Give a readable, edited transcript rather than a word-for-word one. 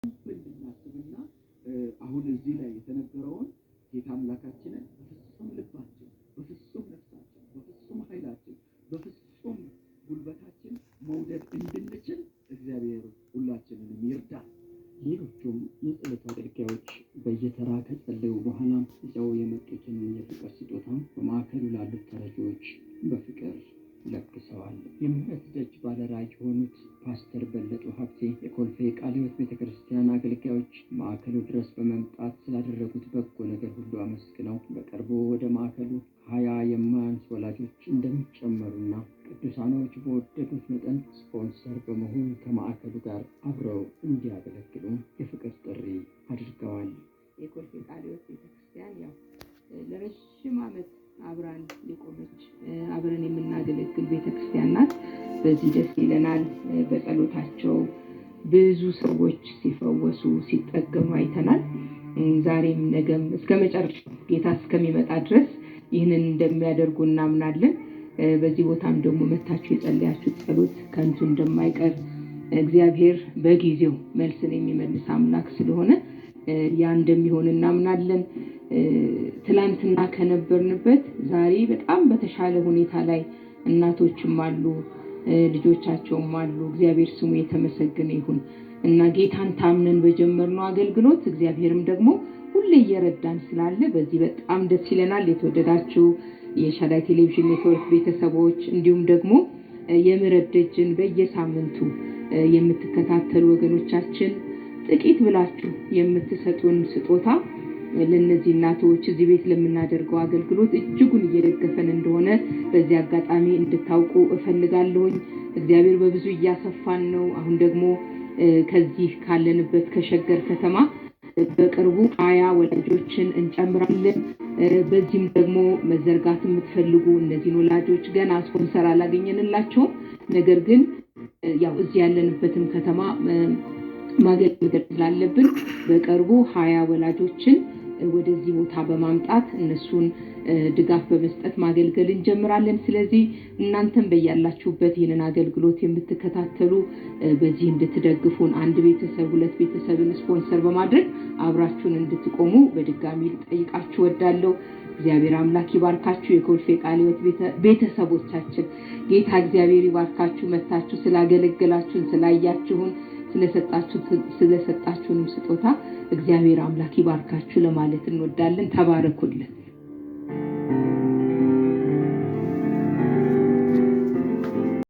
እንድናስብና አሁን እዚህ ላይ የተነገረውን ጌታ አምላካችንን በፍጹም ልባችን፣ በፍጹም ነፍሳችን፣ በፍጹም ኃይላችን፣ በፍጹም ጉልበታችን መውደድ እንድንችል እግዚአብሔር ሁላችንን ይርዳል። ሌሎቹም የጸሎት አገልጋዮች በየተራ ከጸለዩ በኋላ ይዘው የመጡትን የፍቅር ስጦታ በማዕከሉ ላሉት ተረጂዎች በፍቅር ለግሰዋል። የምህረት ደጅ ባለራዕይ የሆኑት ፓስተር በለጡ ሀብቴ የኮልፌ ቃለ ሕይወት ቤተክርስቲያን አገልጋዮች ማዕከሉ ድረስ በመምጣት ስላደረጉት በጎ ነገር ሁሉ አመስግነው በቅርቡ ወደ ማዕከሉ 20 የማያንስ ወላጆች እንደሚጨመሩና ቅዱሳኖች በወደዱት መጠን ስፖንሰር በመሆን ከማዕከሉ ጋር አብረው እንዲያገለግሉ የፍቅር ጥሪ አድርገዋል። የኮልፌ ቃለ ሕይወት ቤተክርስቲያን ለረጅም ዓመት አብራን የቆመች አብረን የምናገለግል ቤተክርስቲያን ናት። በዚህ ደስ ይለናል። በጸሎታቸው ብዙ ሰዎች ሲፈወሱ ሲጠገሙ አይተናል። ዛሬም ነገም እስከ መጨረሻው ጌታ እስከሚመጣ ድረስ ይህንን እንደሚያደርጉ እናምናለን። በዚህ ቦታም ደግሞ መታችሁ የጸለያችሁ ጸሎት ከንቱ እንደማይቀር እግዚአብሔር በጊዜው መልስን የሚመልስ አምላክ ስለሆነ ያ እንደሚሆን እናምናለን። ትላንትና ከነበርንበት ዛሬ በጣም በተሻለ ሁኔታ ላይ እናቶችም አሉ፣ ልጆቻቸውም አሉ። እግዚአብሔር ስሙ የተመሰገነ ይሁን እና ጌታን ታምነን በጀመርነው አገልግሎት እግዚአብሔርም ደግሞ ሁሌ እየረዳን ስላለ በዚህ በጣም ደስ ይለናል። የተወደዳችሁ የሻዳይ ቴሌቪዥን ኔትወርክ ቤተሰቦች እንዲሁም ደግሞ የምህረት ደጅን በየሳምንቱ የምትከታተሉ ወገኖቻችን ጥቂት ብላችሁ የምትሰጡን ስጦታ ለነዚህ እናቶች እዚህ ቤት ለምናደርገው አገልግሎት እጅጉን እየደገፈን እንደሆነ በዚህ አጋጣሚ እንድታውቁ እፈልጋለሁኝ። እግዚአብሔር በብዙ እያሰፋን ነው። አሁን ደግሞ ከዚህ ካለንበት ከሸገር ከተማ በቅርቡ 20 ወላጆችን እንጨምራለን። በዚህም ደግሞ መዘርጋት የምትፈልጉ እነዚህ ወላጆች ገና ስፖንሰር አላገኘንላቸውም። ነገር ግን ያው እዚህ ያለንበትም ከተማ ማገልገል ስላለብን በቅርቡ 20 ወላጆችን ወደዚህ ቦታ በማምጣት እነሱን ድጋፍ በመስጠት ማገልገል እንጀምራለን። ስለዚህ እናንተም በያላችሁበት ይህንን አገልግሎት የምትከታተሉ በዚህ እንድትደግፉን አንድ ቤተሰብ 2 ቤተሰብን ስፖንሰር በማድረግ አብራችሁን እንድትቆሙ በድጋሚ ልጠይቃችሁ ወዳለሁ። እግዚአብሔር አምላክ ይባርካችሁ። የኮልፌ ቃለ ሕይወት ቤተሰቦቻችን ጌታ እግዚአብሔር ይባርካችሁ። መታችሁ ስላገለገላችሁን ስላያችሁን ስለሰጣችሁንም ስጦታ እግዚአብሔር አምላክ ይባርካችሁ ለማለት እንወዳለን። ተባረኩልን።